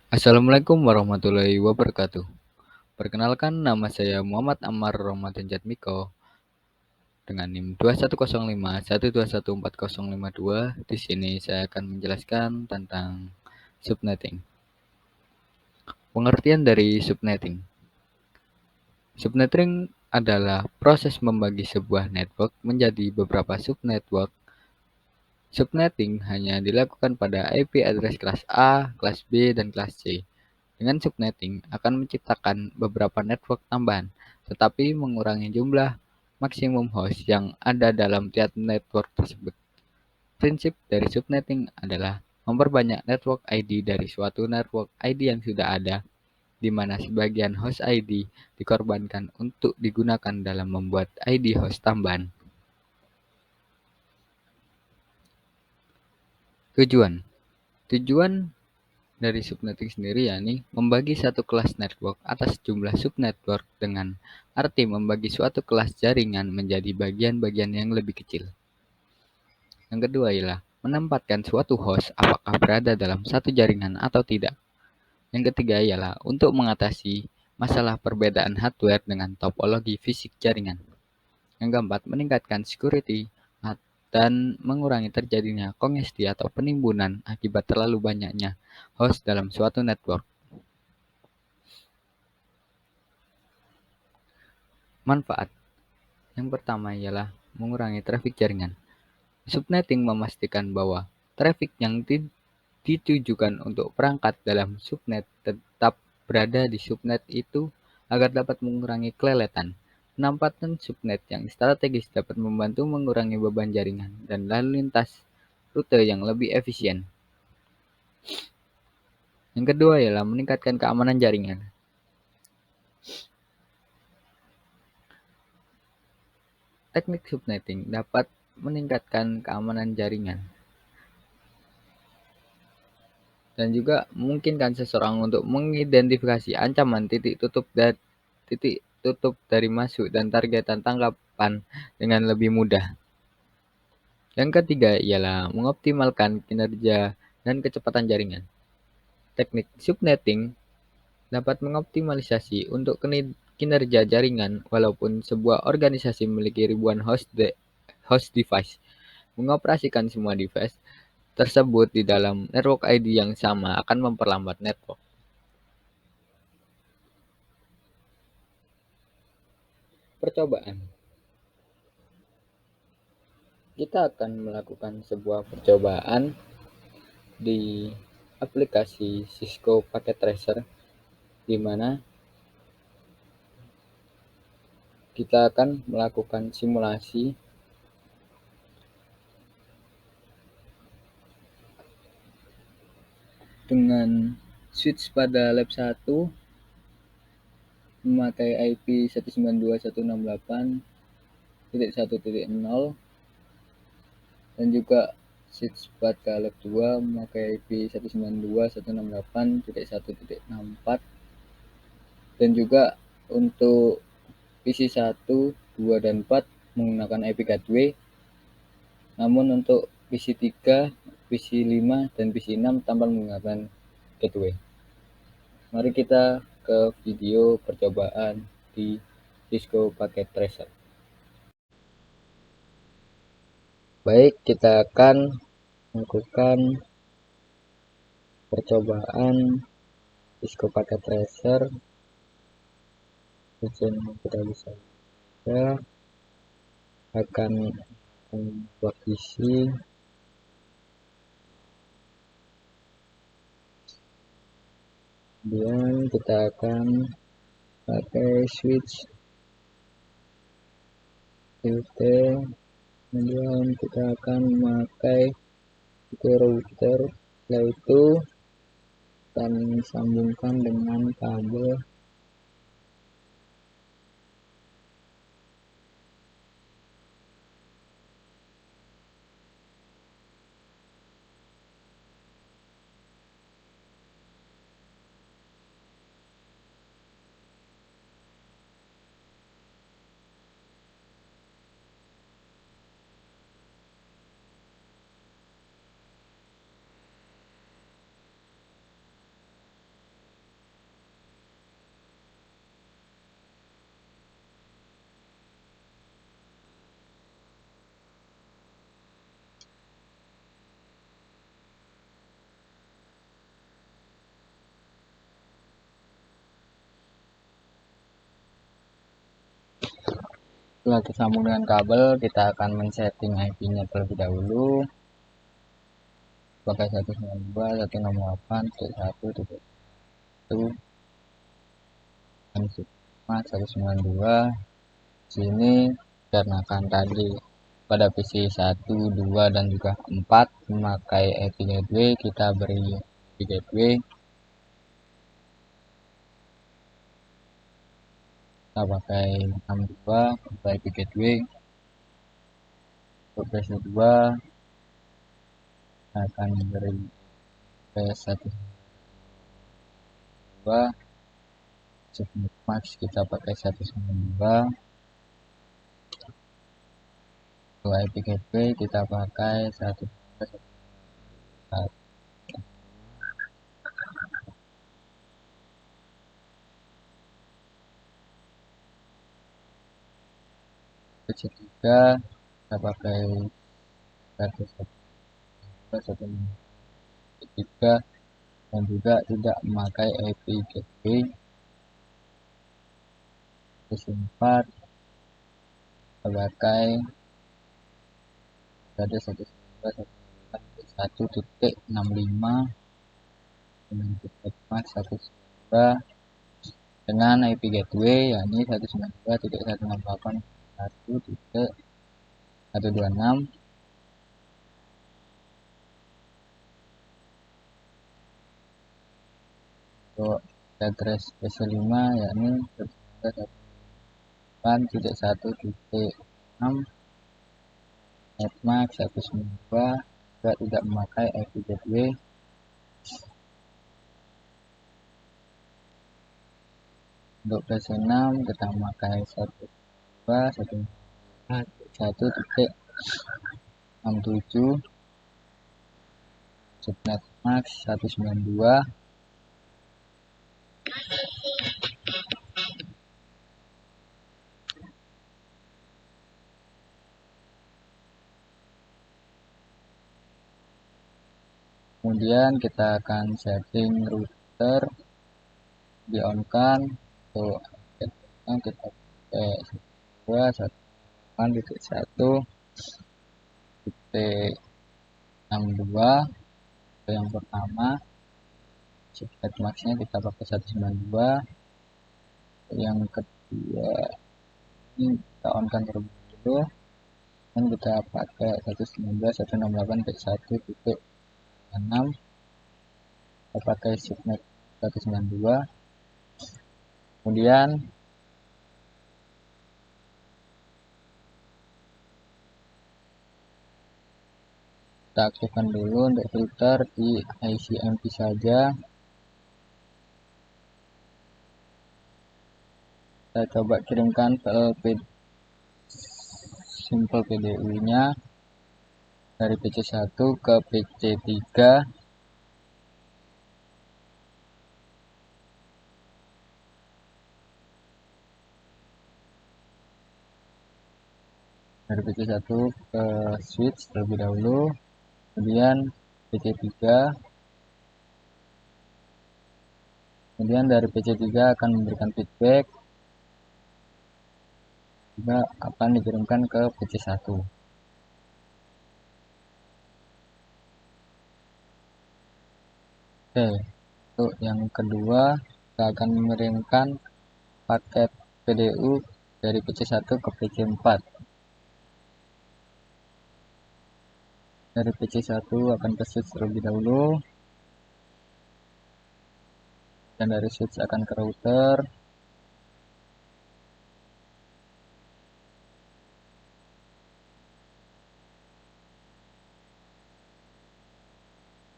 Assalamualaikum warahmatullahi wabarakatuh. Perkenalkan, nama saya Muhammad Ammar Ramadan Jatmiko dengan NIM 210512140052. Di sini saya akan menjelaskan tentang subnetting. Pengertian dari subnetting. Subnetting adalah proses membagi sebuah network menjadi beberapa subnetwork. Subnetting hanya dilakukan pada IP address kelas A, kelas B, dan kelas C. Dengan subnetting akan menciptakan beberapa network tambahan, tetapi mengurangi jumlah maksimum host yang ada dalam tiap network tersebut. Prinsip dari subnetting adalah memperbanyak network ID dari suatu network ID yang sudah ada, di mana sebagian host ID dikorbankan untuk digunakan dalam membuat ID host tambahan. Tujuan Tujuan dari subnetting sendiri yakni membagi satu kelas network atas jumlah subnetwork dengan arti membagi suatu kelas jaringan menjadi bagian-bagian yang lebih kecil. Yang kedua ialah menempatkan suatu host apakah berada dalam satu jaringan atau tidak. Yang ketiga ialah untuk mengatasi masalah perbedaan hardware dengan topologi fisik jaringan. Yang keempat, meningkatkan security dan mengurangi terjadinya kongesti atau penimbunan akibat terlalu banyaknya host dalam suatu network. Manfaat yang pertama ialah mengurangi trafik jaringan. Subnetting memastikan bahwa trafik yang ditujukan untuk perangkat dalam subnet tetap berada di subnet itu agar dapat mengurangi keleletan. Penempatan subnet yang strategis dapat membantu mengurangi beban jaringan dan lalu lintas rute yang lebih efisien. Yang kedua ialah meningkatkan keamanan jaringan. Teknik subnetting dapat meningkatkan keamanan jaringan dan juga memungkinkan seseorang untuk mengidentifikasi ancaman titik tutup dari masuk dan targetan tangkapan dengan lebih mudah. Yang ketiga ialah mengoptimalkan kinerja dan kecepatan jaringan. Teknik subnetting dapat mengoptimalisasi untuk kinerja jaringan walaupun sebuah organisasi memiliki ribuan host device. Mengoperasikan semua device tersebut di dalam network ID yang sama akan memperlambat network. Percobaan. Kita akan melakukan sebuah percobaan di aplikasi Cisco Packet Tracer, di mana kita akan melakukan simulasi dengan switch pada lab 1 memakai IP 192.168.1.0 dan juga switch pada lab 2 memakai IP 192.168.1.64 dan juga untuk PC 1, 2, dan 4 menggunakan IP gateway, namun untuk PC 3, PC 5, dan PC 6 tanpa menggunakan gateway. Mari kita ke video percobaan di Cisco Packet Tracer. Baik, kita akan melakukan percobaan Cisco Packet Tracer. Kita bisa akan membuat isi kemudian kita akan pakai switch router, kemudian kita akan memakai router. Setelah itu akan sambungkan dengan kabel Setelah tersambung dengan kabel, kita akan men-setting IP-nya terlebih dahulu. Pakai 192.168.1.1 dan 192. Sini dikarenakan tadi pada PC 1, 2 dan juga 4 memakai IP gateway, kita beri IP gateway. Kita pakai 62 untuk IP gateway. Untuk PC 2 akan beri P192. Max kita pakai 192. Untuk IP gateway kita pakai 1. PC 3 kita pakai 1.1.1.3 dan juga tidak memakai IP gateway. PC 4 kita pakai 1.1.1.65 dengan titik max 192 dengan IP gateway yakni 192.168.1.126. Untuk address PC5 yakni 192.1.6 netmax 192 juga tidak memakai IP gateway. Untuk PC6 kita memakai 1.2.1.67 subnet max 192. Kemudian kita akan setting router di on kan. Untuk kita pakai 2.1.1.62 yang pertama. Subnet maxnya kita pakai 192. Yang kedua ini kita on kan terlebih dahulu dan kita pakai 192.168.1.6. kita pakai subnet 192. Kemudian kita aktifkan dulu untuk filter di ICMP saja. Kita coba kirimkan file simple PDU nya dari PC1 ke PC3. Dari PC1 ke switch terlebih dahulu, kemudian PC3, kemudian dari PC3 akan memberikan feedback juga akan dikirimkan ke PC1. Oke, untuk yang kedua kita akan mengirimkan paket PDU dari PC1 ke PC4. Dari PC1 akan ke switch terlebih dahulu, dan dari switch akan ke router.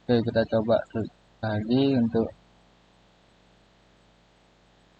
Oke, kita coba lagi untuk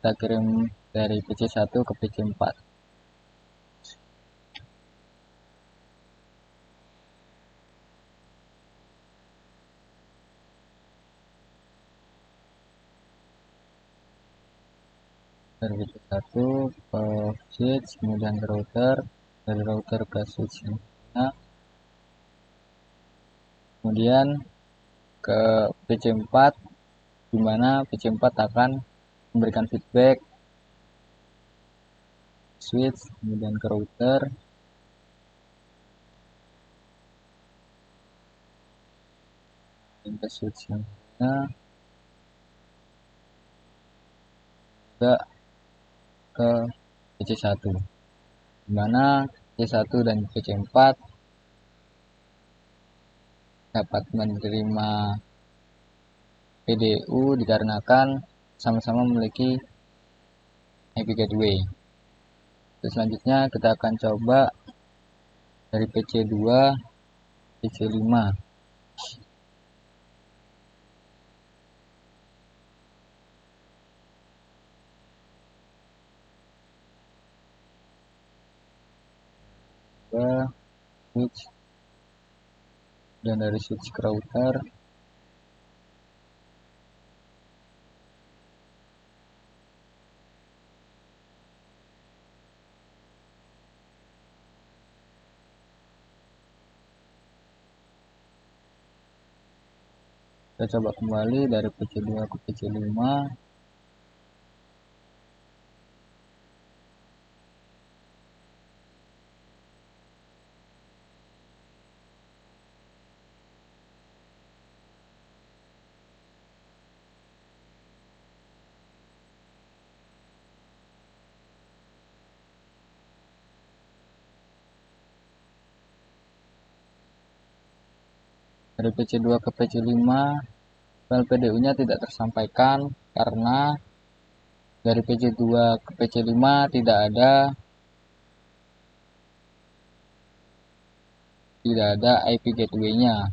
kita kirim dari PC1 ke PC4. Dari PC1 ke switch, kemudian ke router, dari router ke switch. Nah, kemudian ke PC4, di mana PC4 akan memberikan feedback switch, kemudian ke router, dan ke switch yang juga ke PC1, dimana PC1 dan PC4 dapat menerima PDU dikarenakan sama-sama memiliki IP gateway. Terus selanjutnya kita akan coba dari PC2 PC5. Switch, dan dari switch ke router, kita coba kembali dari PC2 ke PC5. Dari PC2 ke PC5, file PDU-nya tidak tersampaikan karena dari PC2 ke PC5 tidak ada IP gateway-nya.